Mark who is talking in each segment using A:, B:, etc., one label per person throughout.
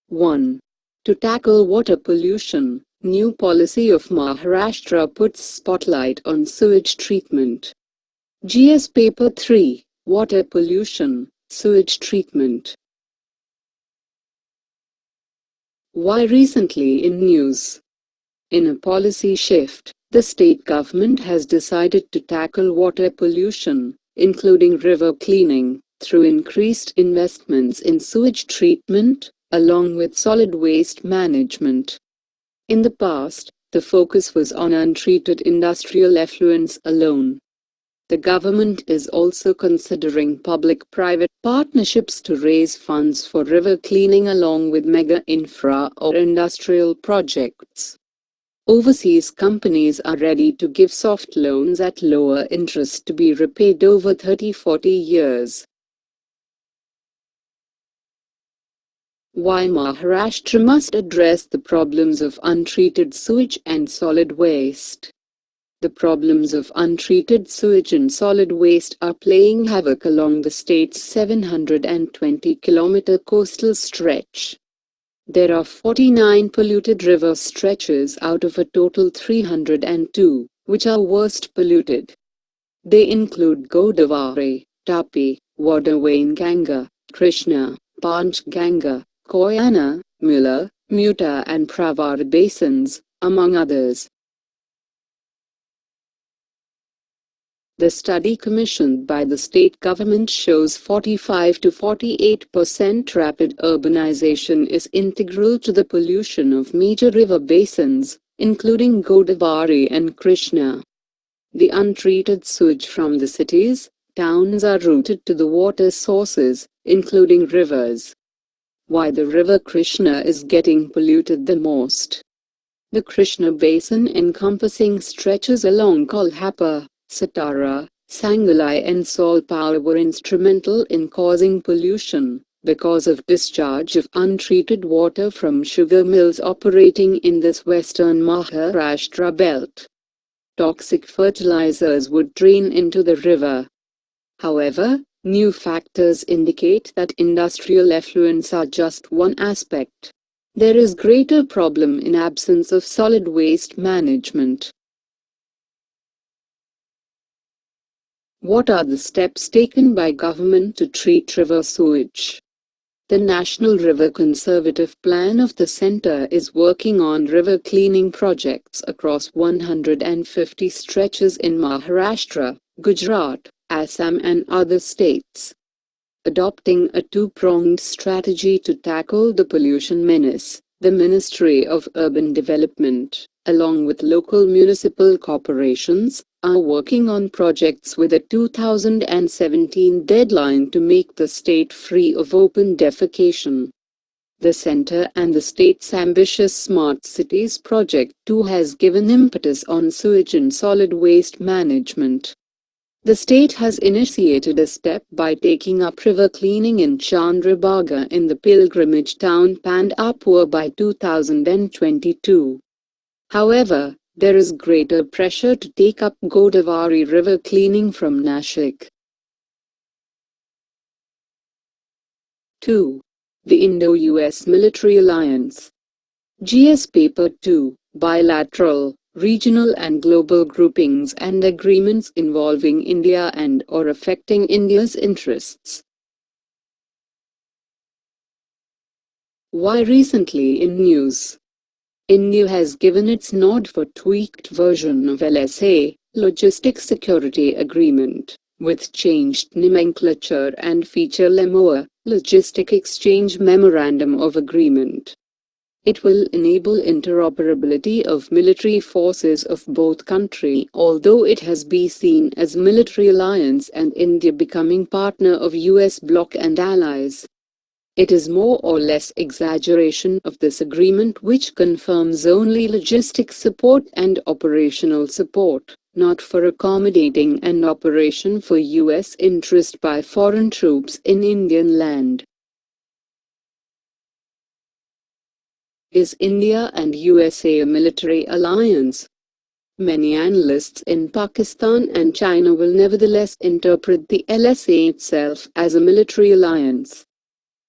A: 1. To tackle water pollution, new policy of Maharashtra puts spotlight on sewage treatment. GS Paper 3, Water Pollution, Sewage Treatment. Why recently in news? In a policy shift, the state government has decided to tackle water pollution, including river cleaning, through increased investments in sewage treatment, along with solid waste management. In the past, the focus was on untreated industrial effluents alone. The government is also considering public-private partnerships to raise funds for river cleaning along with mega infra or industrial projects. Overseas companies are ready to give soft loans at lower interest to be repaid over 30-40 years. Why Maharashtra must address the problems of untreated sewage and solid waste? The problems of untreated sewage and solid waste are playing havoc along the state's 720-kilometer coastal stretch. There are 49 polluted river stretches out of a total 302, which are worst polluted. They include Godavari, Tapi, Wainganga, Krishna, Panchganga, Koyana, Mula, Muta and Pravar basins, among others. The study commissioned by the state government shows 45 to 48% rapid urbanization is integral to the pollution of major river basins, including Godavari and Krishna. The untreated sewage from the cities, towns are routed to the water sources, including rivers. Why the river Krishna is getting polluted the most? The Krishna basin encompassing stretches along Kolhapur, Satara, Sangalai and Solpur were instrumental in causing pollution, because of discharge of untreated water from sugar mills operating in this western Maharashtra belt. Toxic fertilizers would drain into the river. However, new factors indicate that industrial effluents are just one aspect. There is greater problem in absence of solid waste management. What are the steps taken by government to treat river sewage? The National River Conservative Plan of the Centre is working on river cleaning projects across 150 stretches in Maharashtra, Gujarat, Assam and other states. Adopting a two-pronged strategy to tackle the pollution menace, the Ministry of Urban Development, along with local municipal corporations, are working on projects with a 2017 deadline to make the state free of open defecation. The centre and the state's ambitious Smart Cities project too has given impetus on sewage and solid waste management. The state has initiated a step by taking up river cleaning in Chandrabhaga in the pilgrimage town Pandharpur by 2022. However, there is greater pressure to take up Godavari river cleaning from Nashik. 2. The Indo-US Military Alliance. GS Paper 2, Bilateral, Regional and Global Groupings and Agreements involving India and or affecting India's interests. Why recently in news? India has given its nod for tweaked version of LSA, Logistics Security Agreement, with changed nomenclature and feature LEMOA, Logistic Exchange Memorandum of Agreement. It will enable interoperability of military forces of both countries, although it has been seen as military alliance and India becoming partner of US bloc and allies. It is more or less exaggeration of this agreement which confirms only logistic support and operational support, not for accommodating an operation for US interest by foreign troops in Indian land. Is India and USA a military alliance? Many analysts in Pakistan and China will nevertheless interpret the LSA itself as a military alliance.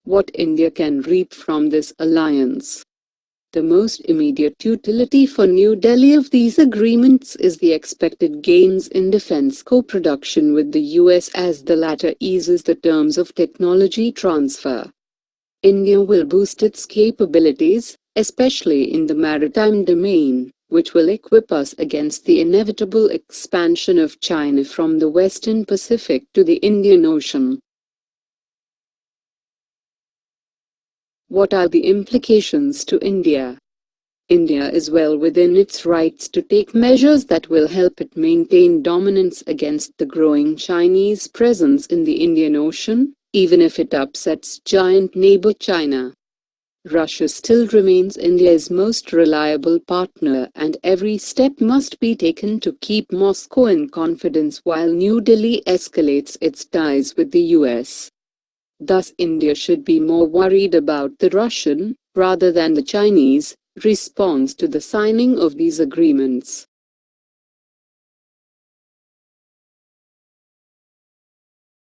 A: What India can reap from this alliance? The most immediate utility for New Delhi of these agreements is the expected gains in defense co-production with the US as the latter eases the terms of technology transfer. India will boost its capabilities, especially in the maritime domain, which will equip us against the inevitable expansion of China from the Western Pacific to the Indian Ocean. What are the implications to India? India is well within its rights to take measures that will help it maintain dominance against the growing Chinese presence in the Indian Ocean, even if it upsets giant neighbor China. Russia still remains India's most reliable partner, and every step must be taken to keep Moscow in confidence while New Delhi escalates its ties with the US. Thus, India should be more worried about the Russian, rather than the Chinese, response to the signing of these agreements.